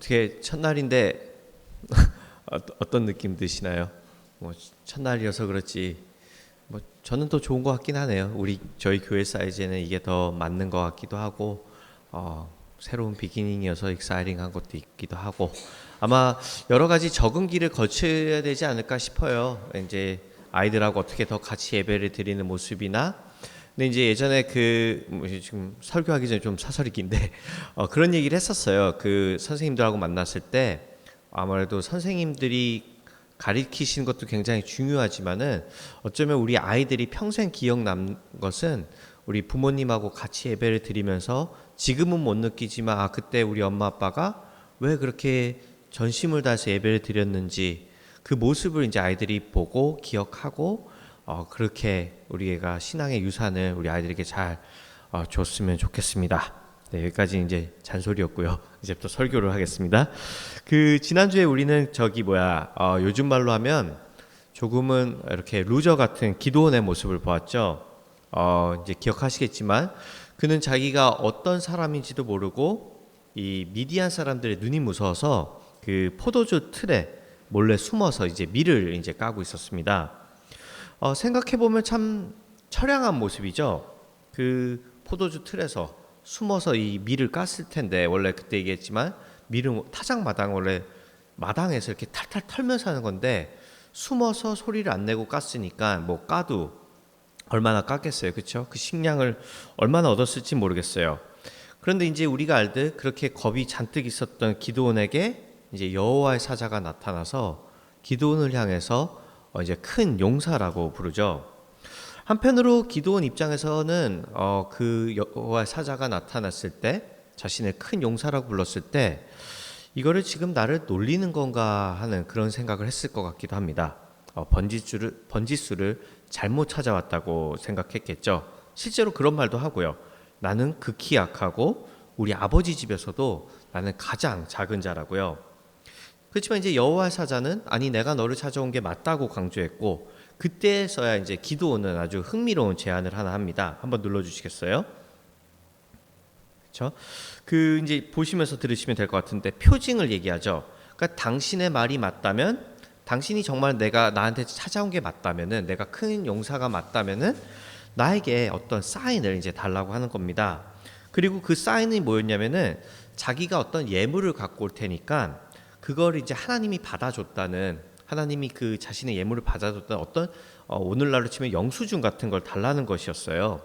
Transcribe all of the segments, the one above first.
어떻게 첫날인데 어떤 느낌 드시나요? 뭐 첫날이어서 그렇지. 뭐 저는 더 좋은 것 같긴 하네요. 저희 교회 사이즈에는 이게 더 맞는 것 같기도 하고, 새로운 비기닝이어서 익사이팅한 것도 있기도 하고, 아마 여러 가지 적응기를 거쳐야 되지 않을까 싶어요. 이제 아이들하고 어떻게 더 같이 예배를 드리는 모습이나, 근데 이제 예전에 지금 설교하기 전에 좀 사설이 긴데 그런 얘기를 했었어요. 그 선생님들하고 만났을 때 아무래도 선생님들이 가리키시는 것도 굉장히 중요하지만은 어쩌면 우리 아이들이 평생 기억 남는 것은 우리 부모님하고 같이 예배를 드리면서 지금은 못 느끼지만 그때 우리 엄마 아빠가 왜 그렇게 전심을 다해서 예배를 드렸는지 그 모습을 이제 아이들이 보고 기억하고 그렇게 우리가 신앙의 유산을 우리 아이들에게 잘 줬으면 좋겠습니다. 네, 여기까지 이제 잔소리였고요. 이제부터 설교를 하겠습니다. 지난주에 우리는 요즘 말로 하면 조금은 이렇게 루저 같은 기도원의 모습을 보았죠. 이제 기억하시겠지만 그는 자기가 어떤 사람인지도 모르고 이 미디안 사람들의 눈이 무서워서 그 포도주 틀에 몰래 숨어서 이제 밀을 이제 까고 있었습니다. 생각해보면 참 처량한 모습이죠. 그 포도주 틀에서 숨어서 이 밀을 깠을 텐데, 원래 그때 얘기했지만 밀은 타작마당 원래 마당에서 이렇게 탈탈 털면서 하는 건데 숨어서 소리를 안 내고 깠으니까 뭐 까도 얼마나 깠겠어요, 그렇죠? 그 식량을 얼마나 얻었을지 모르겠어요. 그런데 이제 우리가 알듯 그렇게 겁이 잔뜩 있었던 기드온에게 이제 여호와의 사자가 나타나서 기드온을 향해서 이제 큰 용사라고 부르죠. 한편으로 기드온 입장에서는 그 여호와의 사자가 나타났을 때 자신을 큰 용사라고 불렀을 때 이거를 지금 나를 놀리는 건가 하는 그런 생각을 했을 것 같기도 합니다. 번지수를 잘못 찾아왔다고 생각했겠죠. 실제로 그런 말도 하고요. 나는 극히 약하고 우리 아버지 집에서도 나는 가장 작은 자라고요. 그렇지만 이제 여호와의 사자는 아니 내가 너를 찾아온 게 맞다고 강조했고, 그때서야 이제 기드온은 아주 흥미로운 제안을 하나 합니다. 한번 눌러주시겠어요? 그렇죠? 이제 보시면서 들으시면 될 것 같은데 표징을 얘기하죠. 그러니까 당신의 말이 맞다면, 당신이 정말 나한테 찾아온 게 맞다면은, 내가 큰 용사가 맞다면은 나에게 어떤 사인을 이제 달라고 하는 겁니다. 그리고 그 사인이 뭐였냐면은 자기가 어떤 예물을 갖고 올 테니까 그걸 이제 하나님이 받아줬다는, 하나님이 그 자신의 예물을 받아줬다는 어떤 오늘날로 치면 영수증 같은 걸 달라는 것이었어요.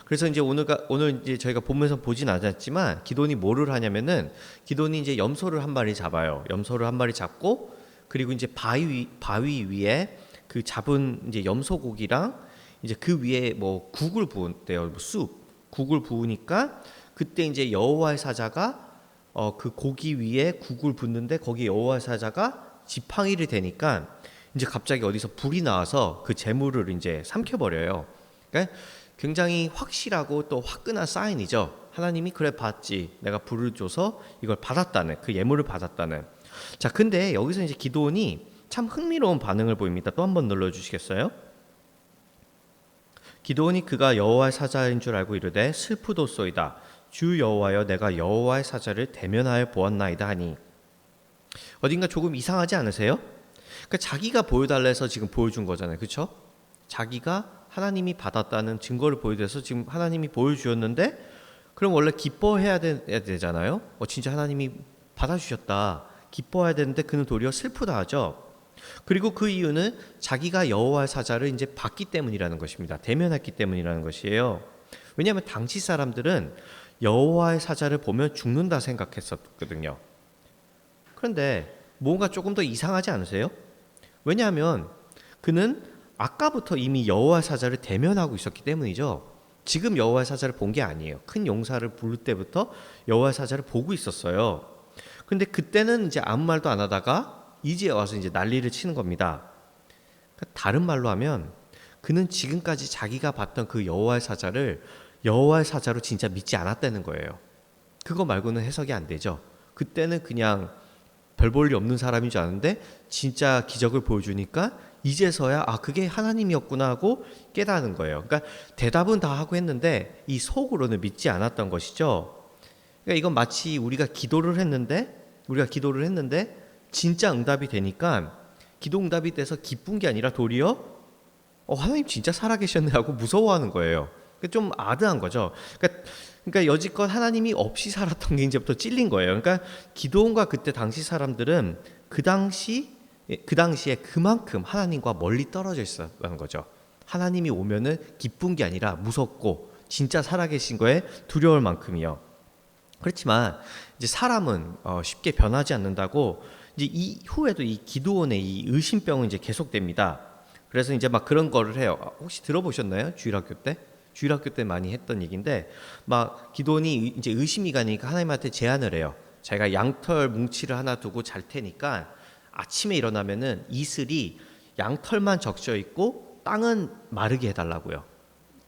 그래서 이제 오늘 이제 저희가 보면서 보진 않았지만 기돈이 뭐를 하냐면은 기돈이 이제 염소를 한 마리 잡아요. 염소를 한 마리 잡고 그리고 이제 바위 위에 그 잡은 이제 염소 고기랑 이제 그 위에 뭐 국을 부은대요. 뭐 국을 부으니까 그때 이제 여호와의 사자가 그 고기 위에 국을 붓는데 거기 여호와의 사자가 지팡이를 대니까 이제 갑자기 어디서 불이 나와서 그 재물을 이제 삼켜버려요. 그러니까 굉장히 확실하고 또 화끈한 사인이죠. 하나님이 그래 봤지, 내가 불을 줘서 이걸 받았다는, 그 예물을 받았다는. 자, 근데 여기서 이제 기드온이 참 흥미로운 반응을 보입니다. 또 한번 눌러주시겠어요? 기드온이 그가 여호와의 사자인 줄 알고 이르되 슬프도소이다. 주 여호와여, 내가 여호와의 사자를 대면하여 보았나이다 하니. 어딘가 조금 이상하지 않으세요? 그러니까 자기가 보여달라 해서 지금 보여준 거잖아요, 그렇죠? 자기가 하나님이 받았다는 증거를 보여줘서 지금 하나님이 보여주었는데, 그럼 원래 기뻐해야 되잖아요. 진짜 하나님이 받아주셨다, 기뻐해야 되는데 그는 도리어 슬프다 하죠. 그리고 그 이유는 자기가 여호와의 사자를 이제 받기 때문이라는 것입니다. 대면했기 때문이라는 것이에요. 왜냐하면 당시 사람들은 여호와의 사자를 보면 죽는다 생각했었거든요. 그런데 뭔가 조금 더 이상하지 않으세요? 왜냐하면 그는 아까부터 이미 여호와의 사자를 대면하고 있었기 때문이죠. 지금 여호와의 사자를 본 게 아니에요. 큰 용사를 부를 때부터 여호와의 사자를 보고 있었어요. 근데 그때는 이제 아무 말도 안 하다가 이제 와서 이제 난리를 치는 겁니다. 그러니까 다른 말로 하면 그는 지금까지 자기가 봤던 그 여호와의 사자를 여호와의 사자로 진짜 믿지 않았다는 거예요. 그거 말고는 해석이 안 되죠. 그때는 그냥 별 볼 일 없는 사람인 줄 아는데 진짜 기적을 보여주니까 이제서야 그게 하나님이었구나 하고 깨닫는 거예요. 그러니까 대답은 다 하고 했는데 이 속으로는 믿지 않았던 것이죠. 그러니까 이건 마치 우리가 기도를 했는데 우리가 기도를 했는데 진짜 응답이 되니까 기도 응답이 돼서 기쁜 게 아니라 도리어 하나님 진짜 살아계셨네 하고 무서워하는 거예요. 좀 아드한 거죠. 그러니까 여지껏 하나님이 없이 살았던 게 이제부터 찔린 거예요. 그러니까 기도원과 그때 당시 사람들은 그 당시에 그만큼 하나님과 멀리 떨어져 있었다는 거죠. 하나님이 오면은 기쁜 게 아니라 무섭고 진짜 살아계신 거에 두려울 만큼이요. 그렇지만 이제 사람은 쉽게 변하지 않는다고 이제 이후에도 이 기드온의 이 의심병은 이제 계속됩니다. 그래서 이제 막 그런 거를 해요. 혹시 들어보셨나요? 주일학교 때? 주일학교 때 많이 했던 얘기인데 막 기드온이 이제 의심이 가니까 하나님한테 제안을 해요. 제가 양털 뭉치를 하나 두고 잘 테니까 아침에 일어나면은 이슬이 양털만 적셔 있고 땅은 마르게 해달라고요.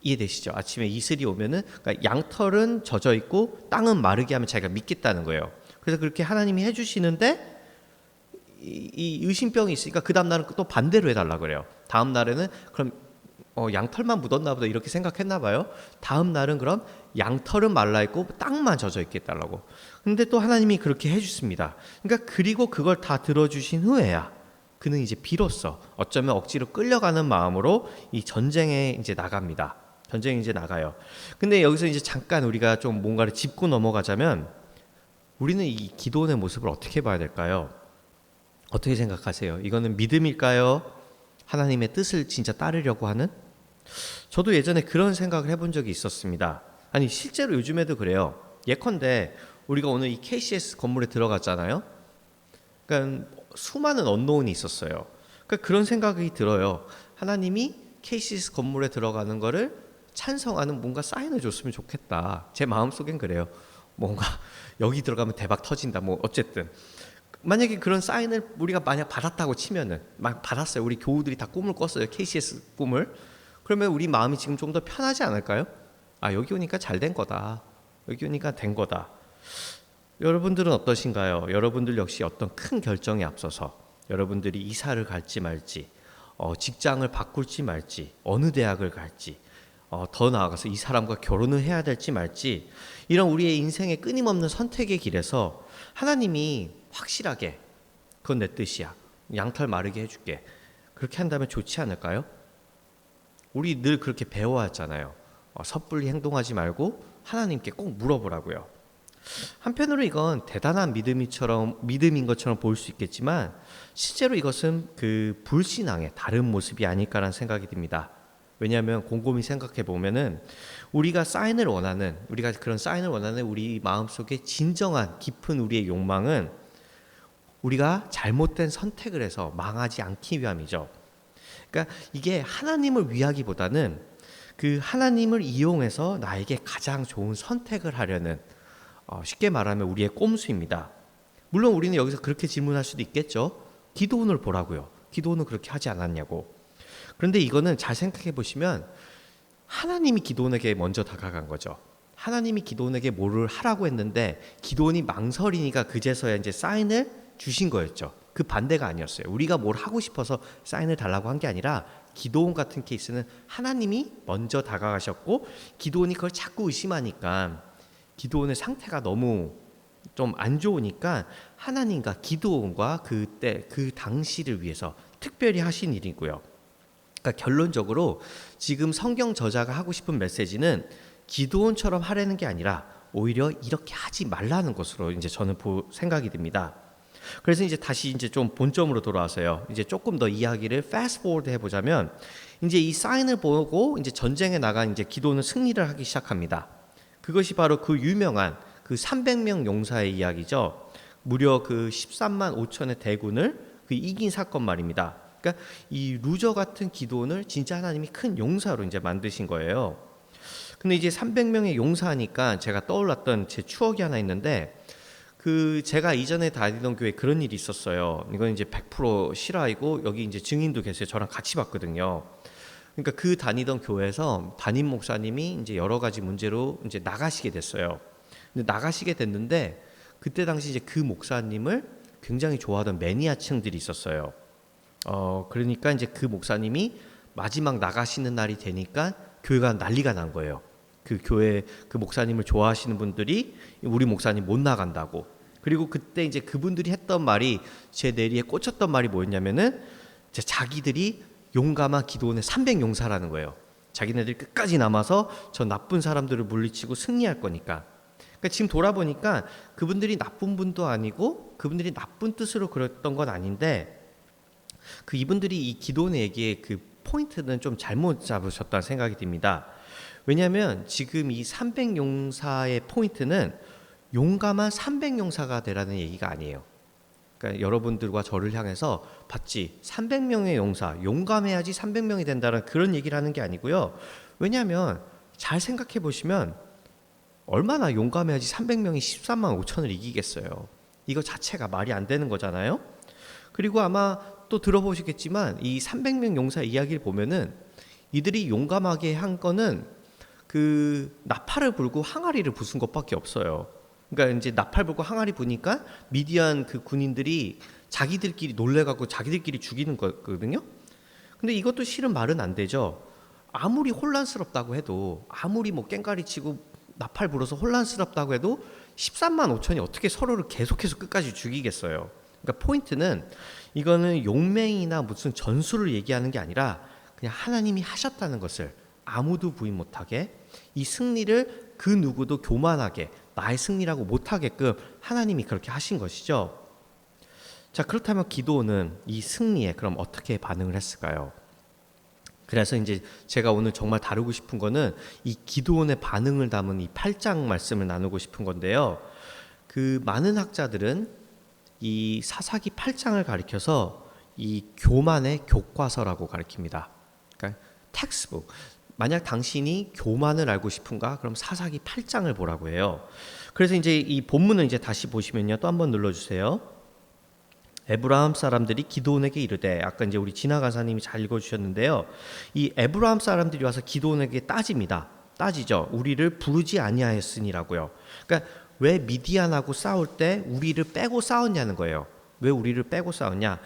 이해되시죠? 아침에 이슬이 오면은 그러니까 양털은 젖어 있고 땅은 마르게 하면 자기가 믿겠다는 거예요. 그래서 그렇게 하나님이 해주시는데 이 의심병이 있으니까 그 다음 날은 또 반대로 해달라 그래요. 다음 날에는 그럼 양털만 묻었나 보다 이렇게 생각했나 봐요. 다음 날은 그럼 양털은 말라 있고 땅만 젖어 있게 해달라고. 근데 또 하나님이 그렇게 해주십니다. 그러니까 그리고 그걸 다 들어주신 후에야 그는 이제 비로소 어쩌면 억지로 끌려가는 마음으로 이 전쟁에 이제 나갑니다. 전쟁에 이제 나가요. 근데 여기서 이제 잠깐 우리가 좀 뭔가를 짚고 넘어가자면 우리는 이 기도원의 모습을 어떻게 봐야 될까요? 어떻게 생각하세요? 이거는 믿음일까요? 하나님의 뜻을 진짜 따르려고 하는? 저도 예전에 그런 생각을 해본 적이 있었습니다. 아니 실제로 요즘에도 그래요. 예컨대 우리가 오늘 이 KCS 건물에 들어갔잖아요. 그러니까 수많은 언노운이 있었어요. 그러니까 그런 생각이 들어요. 하나님이 KCS 건물에 들어가는 거를 찬성하는 뭔가 사인을 줬으면 좋겠다. 제 마음속엔 그래요. 뭔가 여기 들어가면 대박 터진다. 뭐 어쨌든 만약에 그런 사인을 우리가 만약 받았다고 치면은 막 받았어요. 우리 교우들이 다 꿈을 꿨어요. KCS 꿈을. 그러면 우리 마음이 지금 좀 더 편하지 않을까요? 아 여기 오니까 잘 된 거다. 여기 오니까 된 거다. 여러분들은 어떠신가요? 여러분들 역시 어떤 큰 결정에 앞서서 여러분들이 이사를 갈지 말지, 직장을 바꿀지 말지, 어느 대학을 갈지, 더 나아가서 이 사람과 결혼을 해야 될지 말지, 이런 우리의 인생의 끊임없는 선택의 길에서 하나님이 확실하게 그건 내 뜻이야. 양털 마르게 해줄게. 그렇게 한다면 좋지 않을까요? 우리 늘 그렇게 배워왔잖아요. 섣불리 행동하지 말고 하나님께 꼭 물어보라고요. 한편으로 이건 대단한 믿음인 것처럼 보일 수 있겠지만 실제로 이것은 그 불신앙의 다른 모습이 아닐까라는 생각이 듭니다. 왜냐하면 곰곰이 생각해 보면은 우리가 그런 사인을 원하는 우리 마음속에 진정한 깊은 우리의 욕망은 우리가 잘못된 선택을 해서 망하지 않기 위함이죠. 그러니까 이게 하나님을 위하기보다는 그 하나님을 이용해서 나에게 가장 좋은 선택을 하려는 쉽게 말하면 우리의 꼼수입니다. 물론 우리는 여기서 그렇게 질문할 수도 있겠죠. 기도원을 보라고요. 기도원은 그렇게 하지 않았냐고. 그런데 이거는 잘 생각해 보시면 하나님이 기도원에게 먼저 다가간 거죠. 하나님이 기도원에게 뭐를 하라고 했는데 기도원이 망설이니까 그제서야 이제 사인을 주신 거였죠. 그 반대가 아니었어요. 우리가 뭘 하고 싶어서 사인을 달라고 한 게 아니라 기도원 같은 케이스는 하나님이 먼저 다가가셨고 기도원이 그걸 자꾸 의심하니까 기도원의 상태가 너무 좀 안 좋으니까 하나님과 기도원과 그때 그 당시를 위해서 특별히 하신 일이고요. 그러니까 결론적으로 지금 성경 저자가 하고 싶은 메시지는 기도원처럼 하라는 게 아니라 오히려 이렇게 하지 말라는 것으로 이제 저는 생각이 듭니다. 그래서 이제 다시 이제 좀 본점으로 돌아와서요. 이제 조금 더 이야기를 패스트 포워드 해보자면 이제 이 사인을 보고 이제 전쟁에 나간 이제 기도는 승리를 하기 시작합니다. 그것이 바로 그 유명한 그 300명 용사의 이야기죠. 무려 그 13만 5천의 대군을 그 이긴 사건 말입니다. 그러니까 이 루저 같은 기도원을 진짜 하나님이 큰 용사로 이제 만드신 거예요. 근데 이제 300명의 용사니까 제가 떠올랐던 제 추억이 하나 있는데 그 제가 이전에 다니던 교회에 그런 일이 있었어요. 이건 이제 100% 실화이고 여기 이제 증인도 계세요. 저랑 같이 봤거든요. 그러니까 그 다니던 교회에서 담임 목사님이 이제 여러 가지 문제로 이제 나가시게 됐어요. 근데 나가시게 됐는데 그때 당시 이제 그 목사님을 굉장히 좋아하던 매니아층들이 있었어요. 그러니까 이제 그 목사님이 마지막 나가시는 날이 되니까 교회가 난리가 난 거예요. 그 교회 그 목사님을 좋아하시는 분들이 우리 목사님 못 나간다고. 그리고 그때 이제 그분들이 했던 말이 제 뇌리에 꽂혔던 말이 뭐였냐면은 이제 자기들이 용감한 기도원의 300용사라는 거예요. 자기네들이 끝까지 남아서 저 나쁜 사람들을 물리치고 승리할 거니까. 그러니까 지금 돌아보니까 그분들이 나쁜 분도 아니고 그분들이 나쁜 뜻으로 그랬던 건 아닌데 그 이분들이 이 기도원의 얘기의 그 포인트는 좀 잘못 잡으셨다는 생각이 듭니다. 왜냐하면 지금 이 300용사의 포인트는 용감한 300용사가 되라는 얘기가 아니에요. 그러니까 여러분들과 저를 향해서 봤지 300명의 용사, 용감해야지 300명이 된다는 그런 얘기를 하는 게 아니고요. 왜냐하면 잘 생각해 보시면 얼마나 용감해야지 300명이 13만 5천을 이기겠어요. 이거 자체가 말이 안 되는 거잖아요. 그리고 아마 또 들어보시겠지만 이 300명 용사 이야기를 보면은 이들이 용감하게 한 거는 그 나팔을 불고 항아리를 부순 것밖에 없어요. 그러니까 이제 나팔 불고 항아리 부니까 미디안 그 군인들이 자기들끼리 놀래갖고 자기들끼리 죽이는 거거든요. 근데 이것도 실은 말은 안 되죠. 아무리 혼란스럽다고 해도 아무리 뭐 깽가리 치고 나팔 불어서 혼란스럽다고 해도 13만 5천이 어떻게 서로를 계속해서 끝까지 죽이겠어요. 그러니까 포인트는 이거는 용맹이나 무슨 전술을 얘기하는 게 아니라 그냥 하나님이 하셨다는 것을 아무도 부인 못하게 이 승리를 그 누구도 교만하게 나의 승리라고 못하게끔 하나님이 그렇게 하신 것이죠. 자, 그렇다면 기도는 이 승리에 그럼 어떻게 반응을 했을까요? 그래서 이제 제가 오늘 정말 다루고 싶은 거는 이 기도원의 반응을 담은 이 8장 말씀을 나누고 싶은 건데요. 그 많은 학자들은 이 사사기 8장을 가리켜서 이 교만의 교과서라고 가리킵니다. 그러니까 텍스북. 만약 당신이 교만을 알고 싶은가? 그럼 사사기 8장을 보라고 해요. 그래서 이제 이 본문을 이제 다시 보시면요. 또 한번 눌러주세요. 에브라함 사람들이 기드온에게 이르되, 아까 이제 우리 진아 간사님이 잘 읽어주셨는데요. 이 에브라함 사람들이 와서 기드온에게 따집니다. 따지죠. 우리를 부르지 아니하였으니라고요. 그러니까 왜 미디안하고 싸울 때 우리를 빼고 싸웠냐는 거예요. 왜 우리를 빼고 싸웠냐?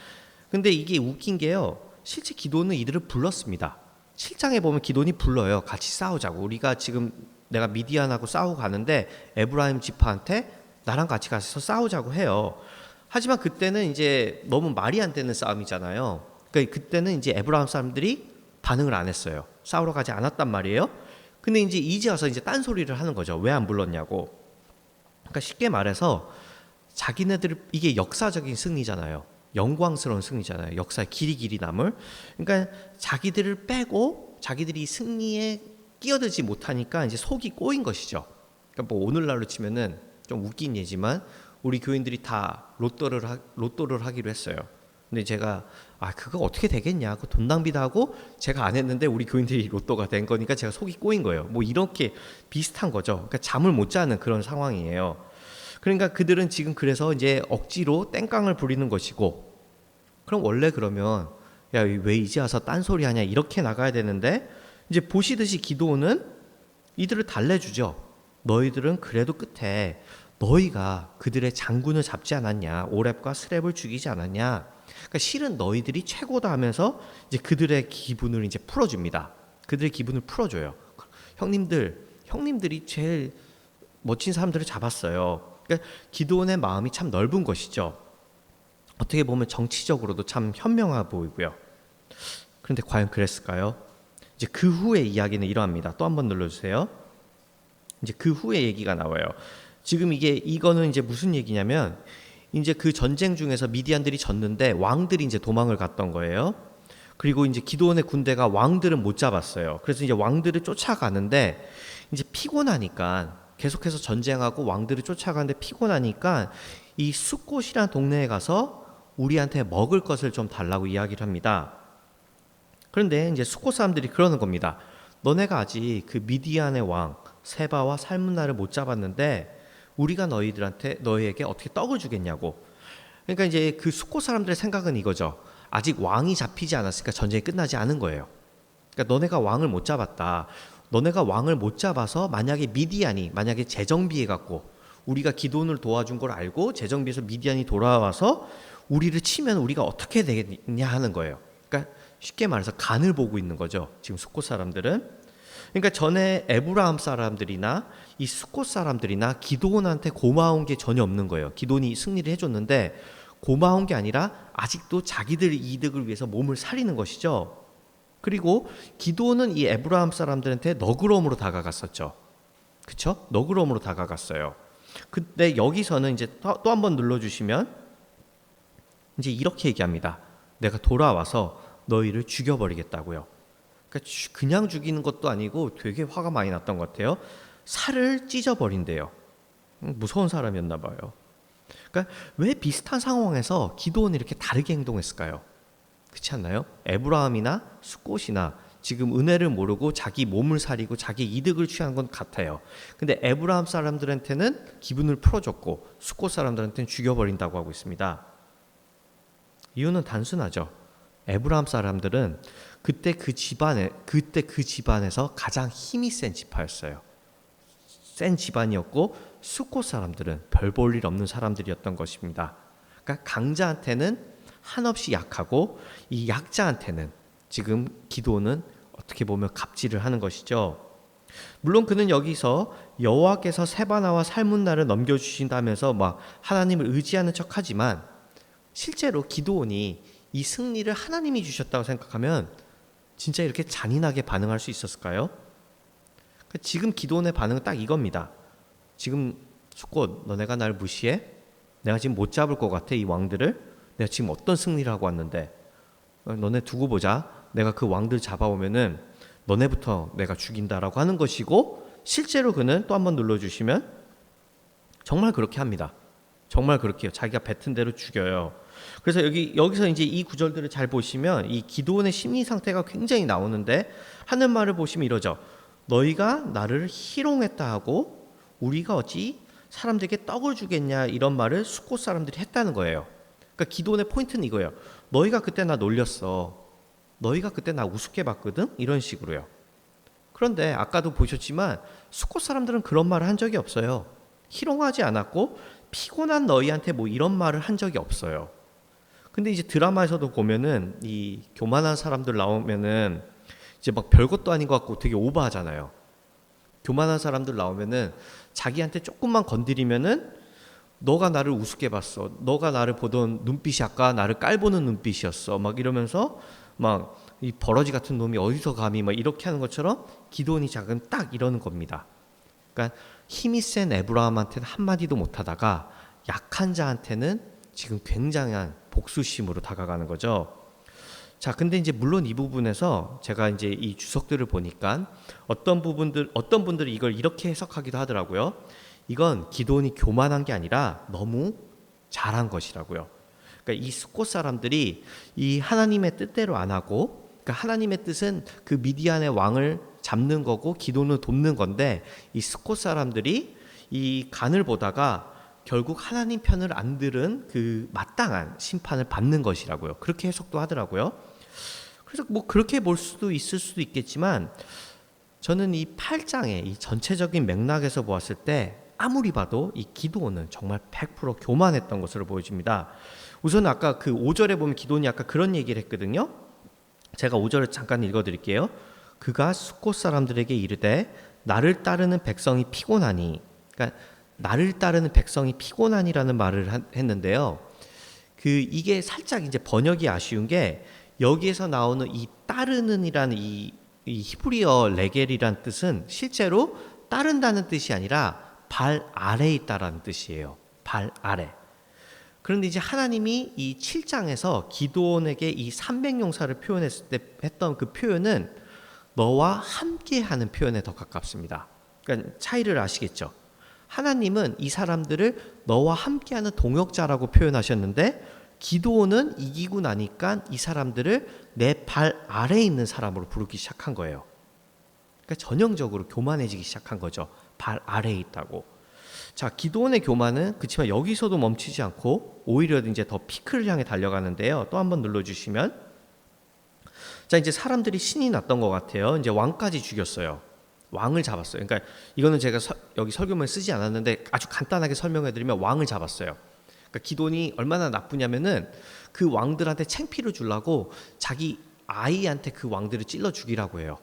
근데 이게 웃긴 게요. 실제 기드온은 이들을 불렀습니다. 7장에 보면 기드온이 불러요. 같이 싸우자고. 우리가 지금 내가 미디안하고 싸우고 가는데 에브라임 지파한테 나랑 같이 가서 싸우자고 해요. 하지만 그때는 이제 너무 말이 안 되는 싸움이잖아요. 그러니까 그때는 이제 에브라임 사람들이 반응을 안 했어요. 싸우러 가지 않았단 말이에요. 근데 이제 와서 이제 딴소리를 하는 거죠. 왜 안 불렀냐고. 그러니까 쉽게 말해서 자기네들 이게 역사적인 승리잖아요. 영광스러운 승리잖아요. 역사의 길이 남을. 그러니까 자기들을 빼고 자기들이 승리에 끼어들지 못하니까 이제 속이 꼬인 것이죠. 그러니까 뭐 오늘날로 치면은 좀 웃긴 예지만 우리 교인들이 다 로또를 하기로 했어요. 근데 제가 그거 어떻게 되겠냐, 그 돈 낭비도 하고 제가 안 했는데 우리 교인들이 로또가 된 거니까 제가 속이 꼬인 거예요. 뭐 이렇게 비슷한 거죠. 그러니까 잠을 못 자는 그런 상황이에요. 그러니까 그들은 지금 그래서 이제 억지로 땡깡을 부리는 것이고, 그럼 원래 그러면 야 왜 이제 와서 딴소리 하냐 이렇게 나가야 되는데, 이제 보시듯이 기드온은 이들을 달래주죠. 너희들은 그래도 끝에 너희가 그들의 장군을 잡지 않았냐, 오렙과 스렙을 죽이지 않았냐. 그러니까 실은 너희들이 최고다 하면서 이제 그들의 기분을 이제 풀어줍니다. 그들의 기분을 풀어줘요. 형님들이 제일 멋진 사람들을 잡았어요. 그러니까 기드온의 마음이 참 넓은 것이죠. 어떻게 보면 정치적으로도 참 현명해 보이고요. 그런데 과연 그랬을까요? 이제 그 후의 이야기는 이러합니다. 또 한번 눌러주세요. 이제 그 후의 얘기가 나와요. 지금 이거는 이제 무슨 얘기냐면, 이제 그 전쟁 중에서 미디안들이 졌는데 왕들이 이제 도망을 갔던 거예요. 그리고 이제 기드온의 군대가 왕들은 못 잡았어요. 그래서 이제 왕들을 쫓아가는데 이제 피곤하니까, 계속해서 전쟁하고 왕들을 쫓아가는데 피곤하니까 이 숫곳이라는 동네에 가서 우리한테 먹을 것을 좀 달라고 이야기를 합니다. 그런데 이제 숫곳 사람들이 그러는 겁니다. 너네가 아직 그 미디안의 왕 세바와 살문나를 못 잡았는데 우리가 너희에게 어떻게 떡을 주겠냐고. 그러니까 이제 그 숫곳 사람들의 생각은 이거죠. 아직 왕이 잡히지 않았으니까 전쟁이 끝나지 않은 거예요. 그러니까 너네가 왕을 못 잡았다. 너네가 왕을 못 잡아서 만약에 재정비해 갖고 우리가 기드온을 도와준 걸 알고 재정비해서 미디안이 돌아와서 우리를 치면 우리가 어떻게 되겠냐 하는 거예요. 그러니까 쉽게 말해서 간을 보고 있는 거죠. 지금 숫곳 사람들은. 그러니까 전에 에브라함 사람들이나 이 숫곳 사람들이나 기드온한테 고마운 게 전혀 없는 거예요. 기드온이 승리를 해줬는데 고마운 게 아니라 아직도 자기들 이득을 위해서 몸을 사리는 것이죠. 그리고 기드온은 이 에브라함 사람들한테 너그러움으로 다가갔었죠. 그쵸? 너그러움으로 다가갔어요. 근데 여기서는 이제 또 한 번 눌러주시면 이제 이렇게 얘기합니다. 내가 돌아와서 너희를 죽여버리겠다고요. 그러니까 그냥 죽이는 것도 아니고 되게 화가 많이 났던 것 같아요. 살을 찢어버린대요. 무서운 사람이었나 봐요. 그러니까 왜 비슷한 상황에서 기드온이 이렇게 다르게 행동했을까요? 그렇지 않나요? 에브라함이나 숫곳이나 지금 은혜를 모르고 자기 몸을 사리고 자기 이득을 취한 건 같아요. 근데 에브라함 사람들한테는 기분을 풀어줬고 숫곳 사람들한테는 죽여버린다고 하고 있습니다. 이유는 단순하죠. 에브라함 사람들은 그때 그 집안에서 가장 힘이 센 지파였어요. 센 집안이었고 숫곳 사람들은 별 볼 일 없는 사람들이었던 것입니다. 그러니까 강자한테는 한없이 약하고 이 약자한테는 지금 기드온은 어떻게 보면 갑질을 하는 것이죠. 물론 그는 여기서 여호와께서 세바나와 살문나를 넘겨주신다면서 막 하나님을 의지하는 척하지만 실제로 기드온이 이 승리를 하나님이 주셨다고 생각하면 진짜 이렇게 잔인하게 반응할 수 있었을까요? 지금 기드온의 반응은 딱 이겁니다. 지금 숫곳 너네가 날 무시해? 내가 지금 못 잡을 것 같아 이 왕들을? 내가 지금 어떤 승리를 하고 왔는데 너네 두고 보자. 내가 그 왕들 잡아오면은 너네부터 내가 죽인다라고 하는 것이고 실제로 그는 또 한번 눌러주시면 정말 그렇게 합니다. 정말 그렇게 해요. 자기가 뱉은 대로 죽여요. 그래서 여기서 이제 이 구절들을 잘 보시면 이 기드온의 심리 상태가 굉장히 나오는데 하는 말을 보시면 이러죠. 너희가 나를 희롱했다 하고 우리가 어찌 사람들에게 떡을 주겠냐 이런 말을 숫곳 사람들이 했다는 거예요. 그러니까 기드온의 포인트는 이거예요. 너희가 그때 나 놀렸어. 너희가 그때 나 우습게 봤거든? 이런 식으로요. 그런데 아까도 보셨지만 숫곳 사람들은 그런 말을 한 적이 없어요. 희롱하지 않았고 피곤한 너희한테 뭐 이런 말을 한 적이 없어요. 근데 이제 드라마에서도 보면은 이 교만한 사람들 나오면은 이제 막 별것도 아닌 것 같고 되게 오버하잖아요. 교만한 사람들 나오면은 자기한테 조금만 건드리면은 너가 나를 우습게 봤어. 너가 나를 보던 눈빛이 아까 나를 깔보는 눈빛이었어. 막 이러면서 막 이 버러지 같은 놈이 어디서 감히 막 이렇게 하는 것처럼 기드온이 작은 딱 이러는 겁니다. 그러니까 힘이 센 에브라함한테는 한마디도 못하다가 약한 자한테는 지금 굉장한 복수심으로 다가가는 거죠. 자, 근데 이제 물론 이 부분에서 제가 이제 이 주석들을 보니까 어떤 분들이 이걸 이렇게 해석하기도 하더라고요. 이건 기드온이 교만한 게 아니라 너무 잘한 것이라고요. 그러니까 이 숫곳 사람들이 이 하나님의 뜻대로 안 하고, 그러니까 하나님의 뜻은 그 미디안의 왕을 잡는 거고 기드온을 돕는 건데 이 숫곳 사람들이 이 간을 보다가 결국 하나님 편을 안 들은 그 마땅한 심판을 받는 것이라고요. 그렇게 해석도 하더라고요. 그래서 뭐 그렇게 볼 수도 있을 수도 있겠지만 저는 이 8장의 이 전체적인 맥락에서 보았을 때 아무리 봐도 이 기드온은 정말 100% 교만했던 것으로 보여집니다. 우선 아까 그 5절에 보면 기드온이 아까 그런 얘기를 했거든요. 제가 5절을 잠깐 읽어드릴게요. 그가 숫곳 사람들에게 이르되 나를 따르는 백성이 피곤하니, 그러니까 나를 따르는 백성이 피곤하니라는 말을 했는데요. 이게 살짝 이제 번역이 아쉬운 게 여기에서 나오는 이 따르는이라는 이 히브리어 레겔이란 뜻은 실제로 따른다는 뜻이 아니라 발 아래에 있다라는 뜻이에요. 발 아래. 그런데 이제 하나님이 이 7장에서 기드온에게 이 300용사를 표현했을 때 했던 그 표현은 너와 함께하는 표현에 더 가깝습니다. 그러니까 차이를 아시겠죠? 하나님은 이 사람들을 너와 함께하는 동역자라고 표현하셨는데 기드온은 이기고 나니까 이 사람들을 내 발 아래에 있는 사람으로 부르기 시작한 거예요. 그러니까 전형적으로 교만해지기 시작한 거죠. 발 아래에 있다고. 자, 기드온의 교만은 그렇지만 여기서도 멈추지 않고 오히려 이제 더 피크를 향해 달려가는데요. 또 한번 눌러주시면, 자, 이제 사람들이 신이 났던 것 같아요. 이제 왕까지 죽였어요. 왕을 잡았어요. 그러니까 이거는 제가 여기 설교문에 쓰지 않았는데 아주 간단하게 설명해드리면 왕을 잡았어요. 그러니까 기드온이 얼마나 나쁘냐면은 그 왕들한테 창피를 주려고 자기 아이한테 그 왕들을 찔러 죽이라고 해요.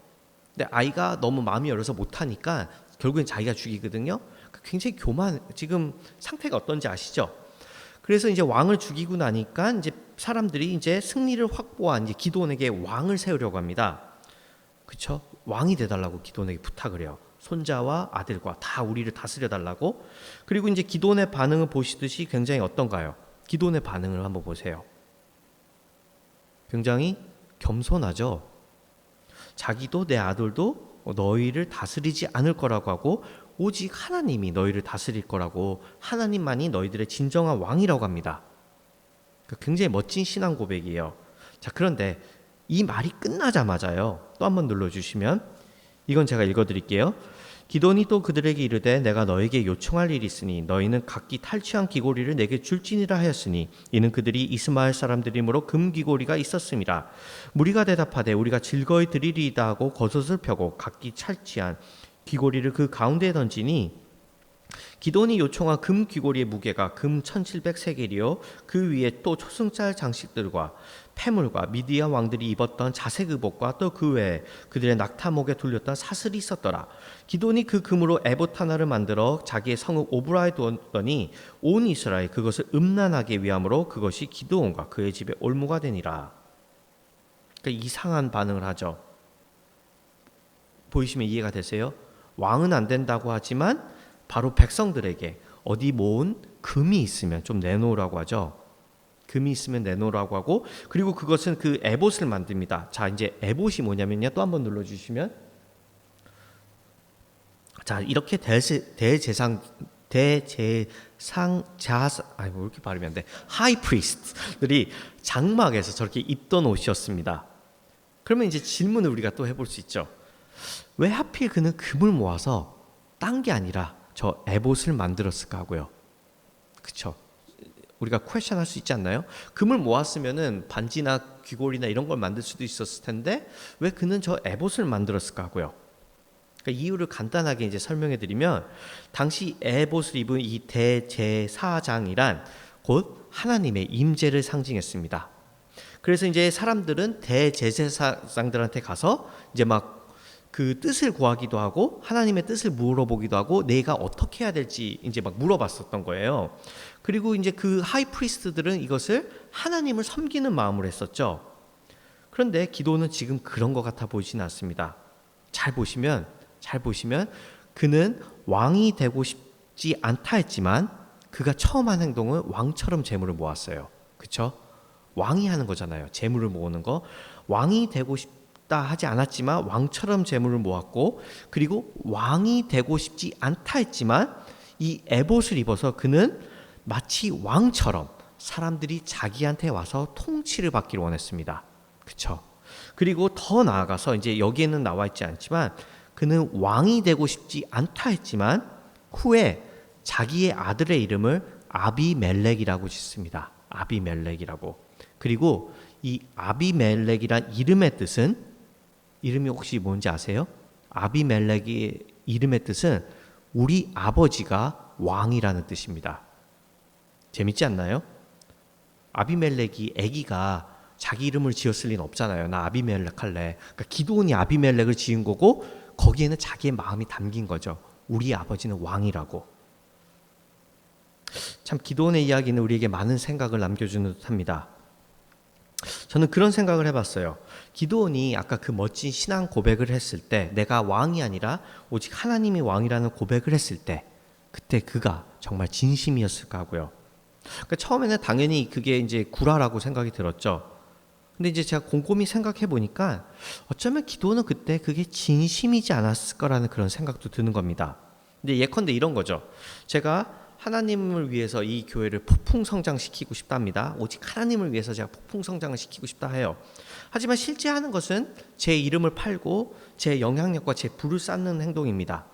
근데 아이가 너무 마음이 열어서 못하니까 결국엔 자기가 죽이거든요. 굉장히 지금 상태가 어떤지 아시죠? 그래서 이제 왕을 죽이고 나니까 이제 사람들이 이제 승리를 확보한 이제 기드온에게 왕을 세우려고 합니다. 그렇죠? 왕이 돼달라고 기드온에게 부탁을 해요. 손자와 아들과 다 우리를 다스려 달라고. 그리고 이제 기드온의 반응을 보시듯이 굉장히 어떤가요? 기드온의 반응을 한번 보세요. 굉장히 겸손하죠. 자기도 내 아들도 너희를 다스리지 않을 거라고 하고 오직 하나님이 너희를 다스릴 거라고, 하나님만이 너희들의 진정한 왕이라고 합니다. 굉장히 멋진 신앙 고백이에요. 자, 그런데 이 말이 끝나자마자요, 또 한번 눌러주시면 이건 제가 읽어드릴게요. 기드온이 또 그들에게 이르되 내가 너에게 요청할 일이 있으니 너희는 각기 탈취한 귀고리를 내게 줄지니라 하였으니 이는 그들이 이스마엘 사람들이므로 금 귀고리가 있었음이라. 무리가 대답하되 우리가 즐거이 드리리이다 하고 겉옷을 펴고 각기 탈취한 귀고리를 그 가운데에 던지니 기드온이 요청한 금 귀고리의 무게가 금 1700세겔이요 그 위에 또 초승달 장식들과 폐물과 미디안 왕들이 입었던 자색 의복과 또 그 외에 그들의 낙타목에 둘렸던 사슬이 있었더라. 기드온이 그 금으로 에봇 하나를 만들어 자기의 성읍 오브라에 두었더니 온 이스라엘 그것을 음란하게 위함으로 그것이 기드온과 그의 집에 올무가 되니라. 그러니까 이상한 반응을 하죠. 보이시면 이해가 되세요? 왕은 안 된다고 하지만 바로 백성들에게 어디 모은 금이 있으면 좀 내놓으라고 하죠. 금이 있으면 내놓으라고 하고, 그리고 그것은 그 에봇을 만듭니다. 자, 이제 에봇이 뭐냐면요, 또 한번 눌러주시면, 자, 이렇게 왜 이렇게 발음이 안 돼? 하이 프리스트들이 장막에서 저렇게 입던 옷이었습니다. 그러면 이제 질문을 우리가 또 해볼 수 있죠. 왜 하필 그는 금을 모아서 딴 게 아니라 저 에봇을 만들었을까 하고요. 그렇죠? 우리가 퀘션 할 수 있지 않나요? 금을 모았으면은 반지나 귀걸이나 이런 걸 만들 수도 있었을 텐데 왜 그는 저 에봇을 만들었을까 하고요. 그러니까 이유를 간단하게 이제 설명해 드리면, 당시 에봇을 입은 이 대제사장이란 곧 하나님의 임재를 상징했습니다. 그래서 이제 사람들은 대제사장들한테 가서 이제 막 그 뜻을 구하기도 하고 하나님의 뜻을 물어보기도 하고 내가 어떻게 해야 될지 이제 막 물어봤었던 거예요. 그리고 이제 그 하이 프리스트들은 이것을 하나님을 섬기는 마음으로 했었죠. 그런데 기도는 지금 그런 것 같아 보이지는 않습니다. 잘 보시면 그는 왕이 되고 싶지 않다 했지만 그가 처음 한 행동은 왕처럼 재물을 모았어요. 그렇죠? 왕이 하는 거잖아요. 재물을 모으는 거. 왕이 되고 싶다 하지 않았지만 왕처럼 재물을 모았고, 그리고 왕이 되고 싶지 않다 했지만 이 에봇을 입어서 그는 마치 왕처럼 사람들이 자기한테 와서 통치를 받기를 원했습니다. 그렇죠? 그리고 더 나아가서 이제 여기에는 나와 있지 않지만 그는 왕이 되고 싶지 않다 했지만 후에 자기의 아들의 이름을 아비멜렉이라고 짓습니다. 아비멜렉이라고. 그리고 이 아비멜렉이란 이름의 뜻은, 이름이 혹시 뭔지 아세요? 아비멜렉의 이름의 뜻은 우리 아버지가 왕이라는 뜻입니다. 재밌지 않나요? 아비멜렉이 아기가 자기 이름을 지었을 리는 없잖아요. 나 아비멜렉 할래. 그러니까 기드온이 아비멜렉을 지은 거고 거기에는 자기의 마음이 담긴 거죠. 우리 아버지는 왕이라고. 참 기드온의 이야기는 우리에게 많은 생각을 남겨주는 듯합니다. 저는 그런 생각을 해봤어요. 기드온이 아까 그 멋진 신앙 고백을 했을 때, 내가 왕이 아니라 오직 하나님이 왕이라는 고백을 했을 때, 그때 그가 정말 진심이었을까 하고요. 그러니까 처음에는 당연히 그게 이제 구라라고 생각이 들었죠. 근데 이제 제가 곰곰이 생각해 보니까 어쩌면 기드온은 그때 그게 진심이지 않았을 거라는 그런 생각도 드는 겁니다. 근데 예컨대 이런 거죠. 제가 하나님을 위해서 이 교회를 폭풍 성장시키고 싶답니다. 오직 하나님을 위해서 제가 폭풍 성장을 시키고 싶다 해요. 하지만 실제 하는 것은 제 이름을 팔고 제 영향력과 제 부를 쌓는 행동입니다.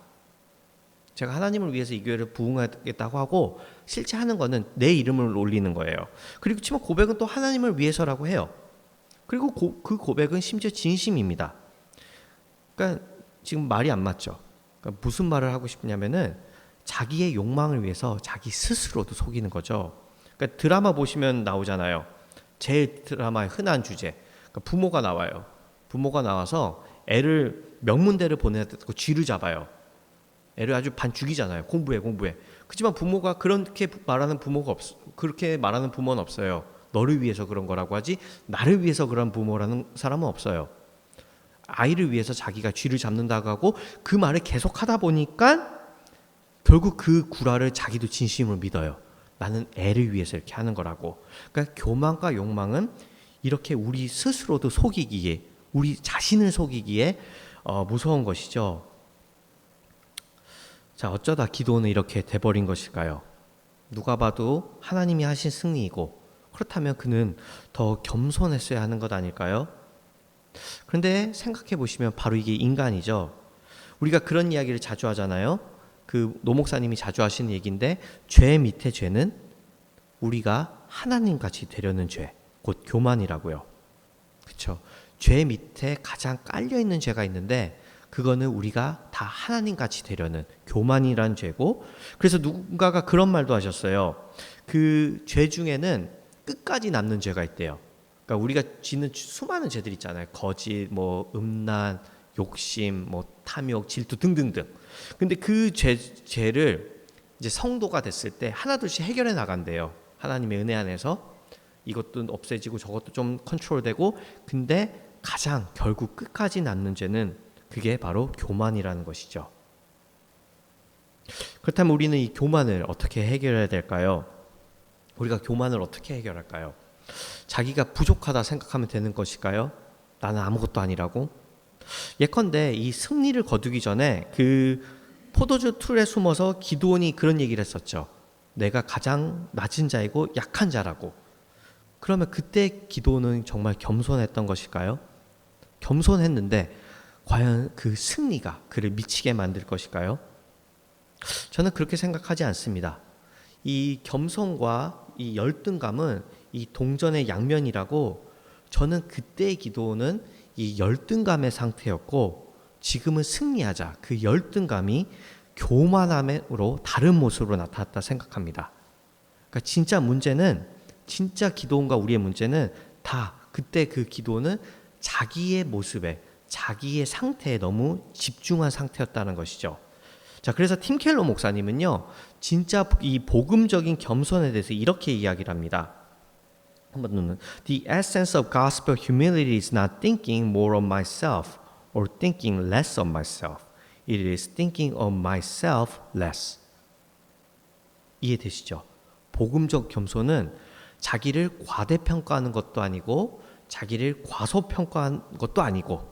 제가 하나님을 위해서 이 교회를 부흥하겠다고 하고 실제 하는 거는 내 이름을 올리는 거예요. 그리고 치면 고백은 또 하나님을 위해서라고 해요. 그리고 그 고백은 심지어 진심입니다. 그러니까 지금 말이 안 맞죠. 그러니까 무슨 말을 하고 싶냐면은 자기의 욕망을 위해서 자기 스스로도 속이는 거죠. 그러니까 드라마 보시면 나오잖아요. 제일 드라마의 흔한 주제. 그러니까 부모가 나와요. 부모가 나와서 애를 명문대를 보내고 쥐를 잡아요. 애를 아주 반 죽이잖아요. 공부해. 그렇지만 부모가 그렇게 말하는 그렇게 말하는 부모는 없어요. 너를 위해서 그런 거라고 하지 나를 위해서 그런 부모라는 사람은 없어요. 아이를 위해서 자기가 쥐를 잡는다고 하고 그 말을 계속 하다 보니까 결국 그 구라를 자기도 진심으로 믿어요. 나는 애를 위해서 이렇게 하는 거라고. 그러니까 교만과 욕망은 이렇게 우리 스스로도 속이기에, 우리 자신을 속이기에 무서운 것이죠. 자, 어쩌다 기도는 이렇게 돼버린 것일까요? 누가 봐도 하나님이 하신 승리이고, 그렇다면 그는 더 겸손했어야 하는 것 아닐까요? 그런데 생각해 보시면 바로 이게 인간이죠. 우리가 그런 이야기를 자주 하잖아요. 그 노목사님이 자주 하시는 얘기인데, 죄 밑에 죄는 우리가 하나님같이 되려는 죄, 곧 교만이라고요. 그렇죠? 죄 밑에 가장 깔려있는 죄가 있는데 그거는 우리가 다 하나님같이 되려는 교만이란 죄고, 그래서 누군가가 그런 말도 하셨어요. 그 죄 중에는 끝까지 남는 죄가 있대요. 그러니까 우리가 짓는 수많은 죄들 있잖아요. 거짓, 음란, 욕심, 탐욕, 질투 등등등. 근데 그 죄를 이제 성도가 됐을 때 하나둘씩 해결해 나간대요. 하나님의 은혜 안에서 이것도 없애지고 저것도 좀 컨트롤되고, 근데 가장 결국 끝까지 남는 죄는 그게 바로 교만이라는 것이죠. 그렇다면 우리는 이 교만을 어떻게 해결해야 될까요? 우리가 교만을 어떻게 해결할까요? 자기가 부족하다 생각하면 되는 것일까요? 나는 아무것도 아니라고? 예컨대 이 승리를 거두기 전에 그 포도주 틀에 숨어서 기드온이 그런 얘기를 했었죠. 내가 가장 낮은 자이고 약한 자라고. 그러면 그때 기드온은 정말 겸손했던 것일까요? 겸손했는데 과연 그 승리가 그를 미치게 만들 것일까요? 저는 그렇게 생각하지 않습니다. 이 겸손과 이 열등감은 이 동전의 양면이라고, 저는 그때의 기드온은 이 열등감의 상태였고 지금은 승리하자 그 열등감이 교만함으로 다른 모습으로 나타났다 생각합니다. 그러니까 진짜 기드온과 우리의 문제는 다 그때 그 기드온은 자기의 모습에, 자기의 상태에 너무 집중한 상태였다는 것이죠. 자, 그래서 팀 켈러 목사님은요, 진짜 이 복음적인 겸손에 대해서 이렇게 이야기를 합니다. 한번 The essence of gospel humility is not thinking more of myself or thinking less of myself. It is thinking of myself less. 이해되시죠? 복음적 겸손은 자기를 과대평가하는 것도 아니고 자기를 과소평가하는 것도 아니고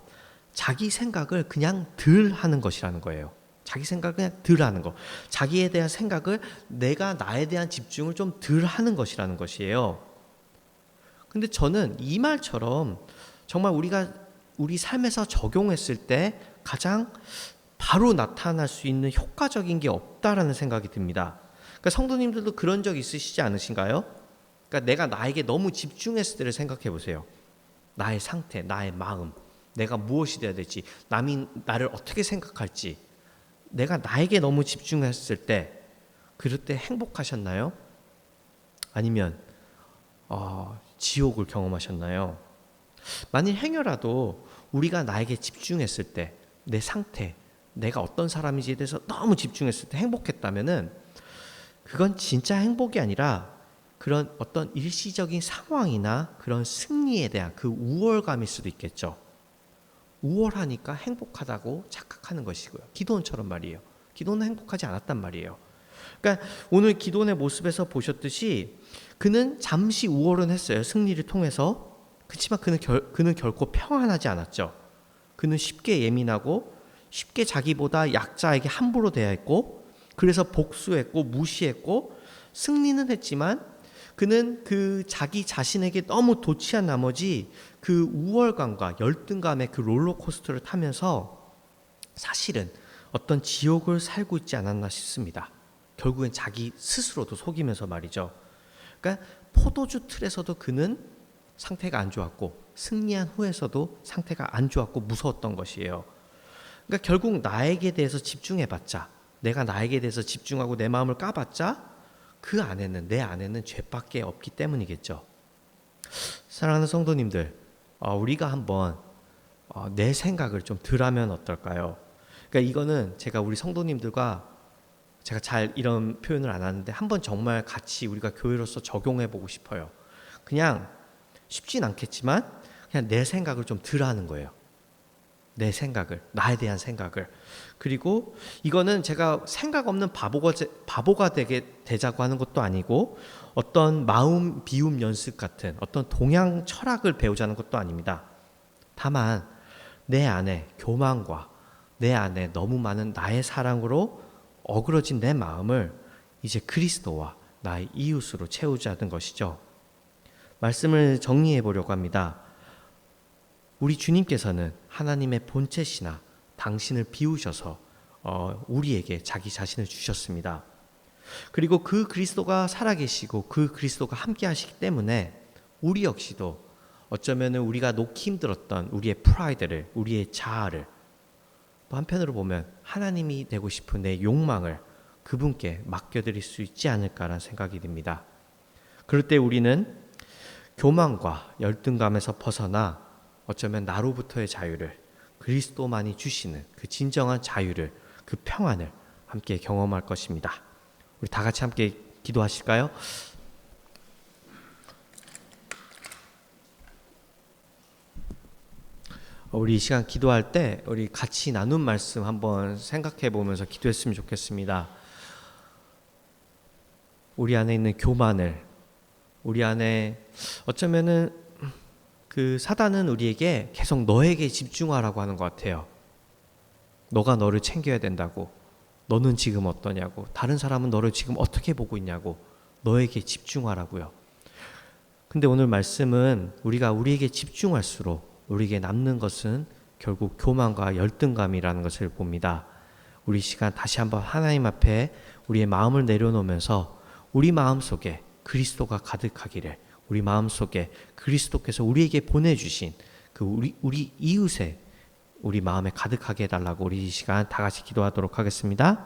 자기 생각을 그냥 덜 하는 것이라는 거예요. 자기 생각을 그냥 덜 하는 거. 자기에 대한 생각을, 내가 나에 대한 집중을 좀 덜 하는 것이라는 것이에요. 근데 저는 이 말처럼 정말 우리가 우리 삶에서 적용했을 때 가장 바로 나타날 수 있는 효과적인 게 없다라는 생각이 듭니다. 그러니까 성도님들도 그런 적 있으시지 않으신가요? 그러니까 내가 나에게 너무 집중했을 때를 생각해 보세요. 나의 상태, 나의 마음, 내가 무엇이 돼야 될지, 남이 나를 어떻게 생각할지, 내가 나에게 너무 집중했을 때, 그럴 때 행복하셨나요? 아니면 지옥을 경험하셨나요? 만일 행여라도 우리가 나에게 집중했을 때, 내 상태, 내가 어떤 사람인지에 대해서 너무 집중했을 때 행복했다면은 그건 진짜 행복이 아니라 그런 어떤 일시적인 상황이나 그런 승리에 대한 그 우월감일 수도 있겠죠. 우월하니까 행복하다고 착각하는 것이고요. 기드온처럼 말이에요. 기드온은 행복하지 않았단 말이에요. 그러니까 오늘 기드온의 모습에서 보셨듯이 그는 잠시 우월은 했어요. 승리를 통해서. 그렇지만 그는 결코 평안하지 않았죠. 그는 쉽게 예민하고 쉽게 자기보다 약자에게 함부로 대했고, 그래서 복수했고 무시했고, 승리는 했지만 그는 그 자기 자신에게 너무 도취한 나머지 그 우월감과 열등감의 그 롤러코스터를 타면서 사실은 어떤 지옥을 살고 있지 않았나 싶습니다. 결국엔 자기 스스로도 속이면서 말이죠. 그러니까 포도주 틀에서도 그는 상태가 안 좋았고 승리한 후에서도 상태가 안 좋았고 무서웠던 것이에요. 그러니까 결국 나에게 대해서 집중해봤자, 내가 나에게 대해서 집중하고 내 마음을 까봤자 그 안에는, 내 안에는 죄밖에 없기 때문이겠죠. 사랑하는 성도님들, 우리가 한번 내 생각을 좀 덜 하면 어떨까요? 그러니까 이거는 제가 우리 성도님들과 제가 잘 이런 표현을 안 하는데 한번 정말 같이 우리가 교회로서 적용해 보고 싶어요. 그냥 쉽진 않겠지만 그냥 내 생각을 좀 덜 하는 거예요. 내 생각을, 나에 대한 생각을. 그리고 이거는 제가 생각 없는 바보가 되자고 하는 것도 아니고 어떤 마음 비움 연습 같은 어떤 동양 철학을 배우자는 것도 아닙니다. 다만 내 안에 교만과 내 안에 너무 많은 나의 사랑으로 어그러진 내 마음을 이제 그리스도와 나의 이웃으로 채우자는 것이죠. 말씀을 정리해 보려고 합니다. 우리 주님께서는 하나님의 본체시나 당신을 비우셔서 우리에게 자기 자신을 주셨습니다. 그리고 그 그리스도가 살아계시고 그 그리스도가 함께 하시기 때문에 우리 역시도 어쩌면 우리가 놓기 힘들었던 우리의 프라이드를, 우리의 자아를, 또 한편으로 보면 하나님이 되고 싶은 내 욕망을 그분께 맡겨드릴 수 있지 않을까라는 생각이 듭니다. 그럴 때 우리는 교만과 열등감에서 벗어나 어쩌면 나로부터의 자유를, 그리스도만이 주시는 그 진정한 자유를, 그 평안을 함께 경험할 것입니다. 우리 다 같이 함께 기도하실까요? 우리 이 시간 기도할 때 우리 같이 나눈 말씀 한번 생각해 보면서 기도했으면 좋겠습니다. 우리 안에 있는 교만을, 우리 안에 어쩌면은 그 사단은 우리에게 계속 너에게 집중하라고 하는 것 같아요. 너가 너를 챙겨야 된다고, 너는 지금 어떠냐고, 다른 사람은 너를 지금 어떻게 보고 있냐고, 너에게 집중하라고요. 근데 오늘 말씀은 우리가 우리에게 집중할수록 우리에게 남는 것은 결국 교만과 열등감이라는 것을 봅니다. 우리 시간 다시 한번 하나님 앞에 우리의 마음을 내려놓으면서 우리 마음속에 그리스도가 가득하기를, 우리 마음속에 그리스도께서 우리에게 보내주신 그 우리 이웃에 우리 마음에 가득하게 해달라고 우리 이 시간 다 같이 기도하도록 하겠습니다.